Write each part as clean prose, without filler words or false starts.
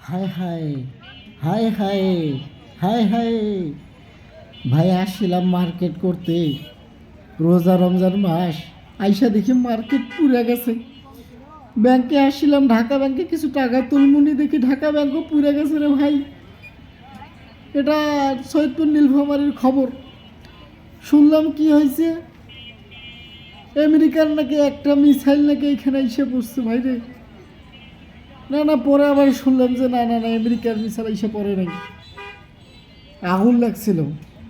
হায় হায় হায় হায় হায় হায় ভাই আসছিলাম মার্কেট করতে, রোজা রমজান মাস। আইসা দেখি মার্কেট পুড়ে গেছে। ব্যাংকে আসছিলাম, ঢাকা ব্যাংকে কিছু টাকা তুলমুনি, দেখি ঢাকা ব্যাংকও পুড়ে গেছে রে ভাই। এটা সৈয়দপুর নীলফামারীর খবর। শুনলাম কি হয়েছে, আমেরিকার নাকি একটা মিসাইল নাকি এখানে এসে পড়ছে ভাই রে। না না, পরে আবার শুনলাম যে না না না, আমেরিকার মিসাইল এসে পড়ে নাই, আগুন লাগছিল।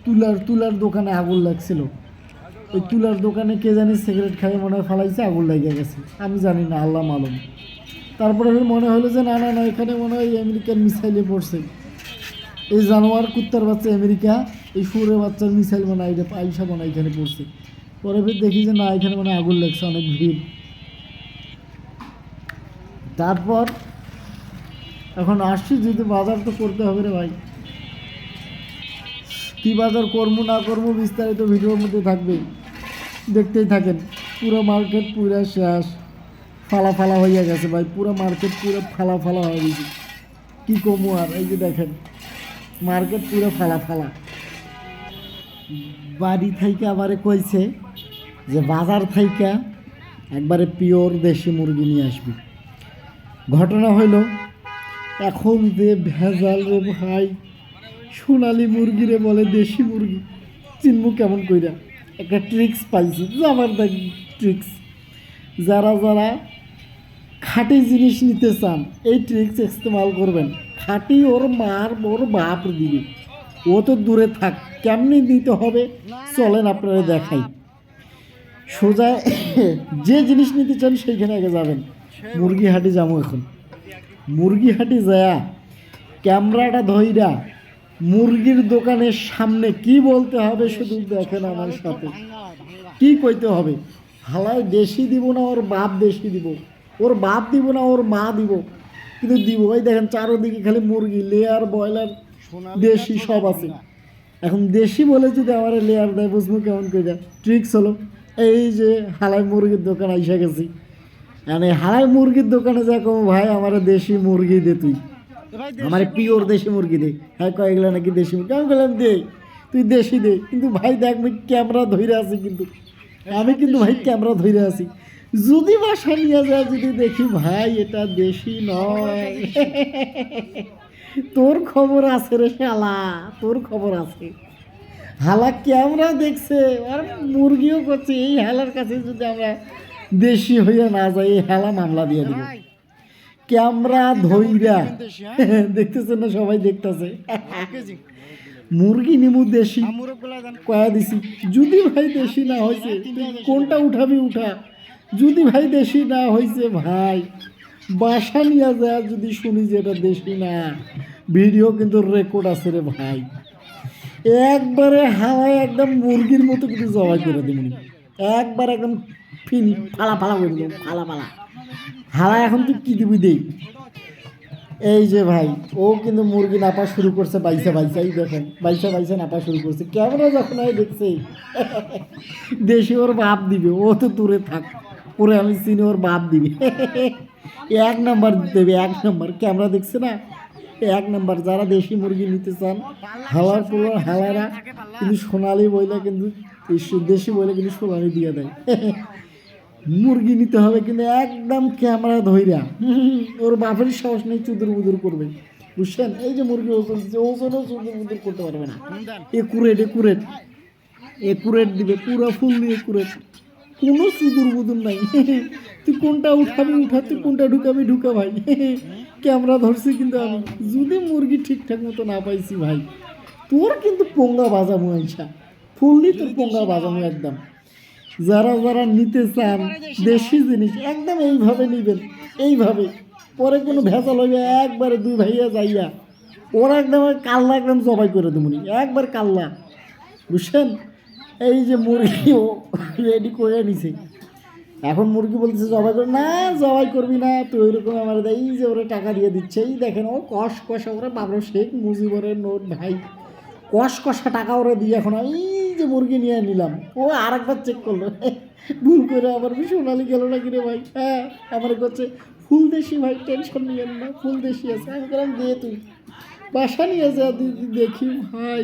তুলার তুলার দোকানে আগুন লাগছিল। ওই তুলার দোকানে কে জানি সিগারেট খাইয়ে মনে হয় ফালাইছে, আগুন লাগিয়ে গেছে। আমি জানি না, আল্লাহ মালুম। তারপরে মনে হলো যে না না না, এখানে মনে হয় আমেরিকার মিসাইলে পড়ছে। এই জানোয়ার কুত্তার বাচ্চা আমেরিকা, এই সুরের বাচ্চার মিসাইল মনে হয় আইসা মনে হয় এখানে পড়ছে। পরে ফির দেখি যে না, এখানে মনে হয় আগুন লাগছে, অনেক ভিড়। তারপর এখন আসছি, যদি বাজার তো করতে হবে রে ভাই। কী বাজার করবো না করবো বিস্তারিত ভিডিওর মধ্যে থাকবে, দেখতেই থাকেন। পুরো মার্কেট পুরো শেষ, ফালা ফালা হইয়া গেছে ভাই। পুরো মার্কেট পুরো ফালা ফালা হয়ে গেছে। কী কমু আর, এই যে দেখেন মার্কেট পুরো ফালা ফালা। বাড়ি থেকে আবারে কইছে যে বাজার থেকে একবারে পিওর দেশি মুরগি নিয়ে আসবি। ঘটনা হইল, এখন যে ভেজাল রে ভাই, সোনালি মুরগি রে বলে দেশি মুরগি, চিনবো কেমন কইরা? একটা ট্রিক্স পাইছি, জবরদস্ত ট্রিক্স। যারা যারা খাঁটি জিনিস নিতে চান, এই ট্রিক্স ইস্তেমাল করবেন। খাঁটি ওর মার ওর বাপ দিবে, ও তো দূরে থাক। কেমনি দিতে হবে চলেন আপনারা দেখাই। সোজা যে জিনিস নিতে চান সেইখানে আগে যাবেন। মুরগি হাটি যাবো এখন। মুরগি হাটি যায়া ক্যামেরাটা ধইরা মুরগির দোকানের সামনে কি বলতে হবে শুধু দেখেন আমার সাথে। কি কইতে হবে? হালায় দেশি দিব না ওর বাপ দেশি দিব, ওর বাপ দিব না ওর মা দিব, কিন্তু দিব। ওই দেখেন চারোদিকে খালি মুরগি, লেয়ার ব্রয়লার দেশি সব আছে। এখন দেশি বলে যদি আমার লেয়ার দেয়, বুঝবো কেমন করে? ট্রিক্স হলো এই যে হালাই মুরগির দোকান আইসা গেছি। মানে হালাই মুরগির দোকানে যা কম, ভাই আমার দেশি মুরগি দে, তুই আমার পিওর দেশি মুরগি দে। হ্যাঁ, কয়েকগুলো নাকি দেশি মুরগি। আমি বললাম দে, তুই দেশি দে, কিন্তু ভাই দেখ আমি ক্যামেরা ধরে আছি, কিন্তু আমি কিন্তু ভাই ক্যামেরা ধরে আছি। যদি বাসা নিয়ে যায়, যদি দেখি ভাই এটা দেশি নয়, তোর খবর আছে রে শালা, তোর খবর আছে। হালা ক্যামেরা দেখছে আর মুরগিও করছে, এই হালার কাছে যদি আমরা দেশি হইয়া না যাই, এই হালা মামলা দিয়ে দিব। ক্যামেরা ধইরা দেখতেছে না, সবাই দেখতেছে। মুরগি নিমু দেশি কয়া দিছি। যদি ভাই দেশি না হয়েছে, কোনটা উঠাবি উঠা। যদি ভাই দেশি না হয়েছে, ভাই বাসা নিয়ে যায় যদি শুনি যে এটা দেশি না, ভিডিও কিন্তু রেকর্ড আছে রে ভাই। একবারে হাওয়ায় একদম মুরগির মতো কিন্তু জবাই করে দিবি, একবার একদম ফিনি ফালা ফালা করে দেবো, ফালা ফালা। হাওয়া এখন তুই কী দিবি দেই। এই যে ভাই, ও কিন্তু মুরগি নাপা শুরু করছে, বাইসা বাইসা। এই দেখেন বাইসা বাইসা নাপা শুরু করছে। ক্যামেরা যখন দেখছে দেশি ওর বাপ দিবে, ও তো দূরে থাক, ওরে আমি চিনি, ওর বাপ দিবে। এক নাম্বার দেবে, এক নাম্বার। ক্যামেরা দেখছে না, এক নাম্বার। যারা দেশি মুরগি নিতে চান, হালার পুরো হালারা কিন্তু সোনালি বইলে, কিন্তু দেশি বইলে কিন্তু সোনালি দিয়ে দেয়। মুরগি নিতে হবে কিন্তু একদম ক্যামেরা ধইরা। ওর বাপের সাহস নেই চুদুর বুদুর করবে, বুঝছেন? এই যে মুরগি ওজন দিচ্ছে, ওজনও চুদুর বুদুর করতে পারবে না। একুরেট একুরেট একুরেট দিবে, পুরো ফুল দিয়ে একুরেট, কোনো চুদুর বুদুর নাই। তুই কোনটা উঠাবি উঠা, তুই কোনটা ঢুকাবি ঢুকা ভাই। ক্যামেরা ধরছি কিন্তু আমি। যদি মুরগি ঠিকঠাক মতো না পাইছি ভাই, তোর কিন্তু পোঙ্গা বাজামো, আইসা ফুললি তোর পোঙ্গা বাজামো একদম। যারা যারা নিতে চান দেশি জিনিস, একদম এইভাবে নেবেন, এইভাবে। পরে কোনো ভেজাল হইবে, একবারে দুই ভাইয়া যাইয়া ওরা একদম কাল্লা একদম জবাই করে দেবনি, একবার কাল্লা, বুঝছেন? এই যে মুরগি ও রেডি করে নিছে, এখন মুরগি বলতেছে জবাই করে না, জবাই করবি না তুই, ওইরকম আমার দেয়। এই যে ওরা টাকা দিয়ে দিচ্ছে, এই দেখেন ও কষ কষা, ওরা বাবর শেখ মুজিবরের নোট ভাই, কষ কষা টাকা ওরা দিয়ে এখন এই যে মুরগি নিয়ে নিলাম। ও আর একবার চেক করলো, ভুল করে আমার সোনালি গেল না কিরে ভাই। হ্যাঁ, আমার করছে ফুল দেশি ভাই, টেনশন নিয়েন না, ফুল দেশি আছে। আমি বললাম দে তুই, বাসা নিয়ে যা দিদি দেখি ভাই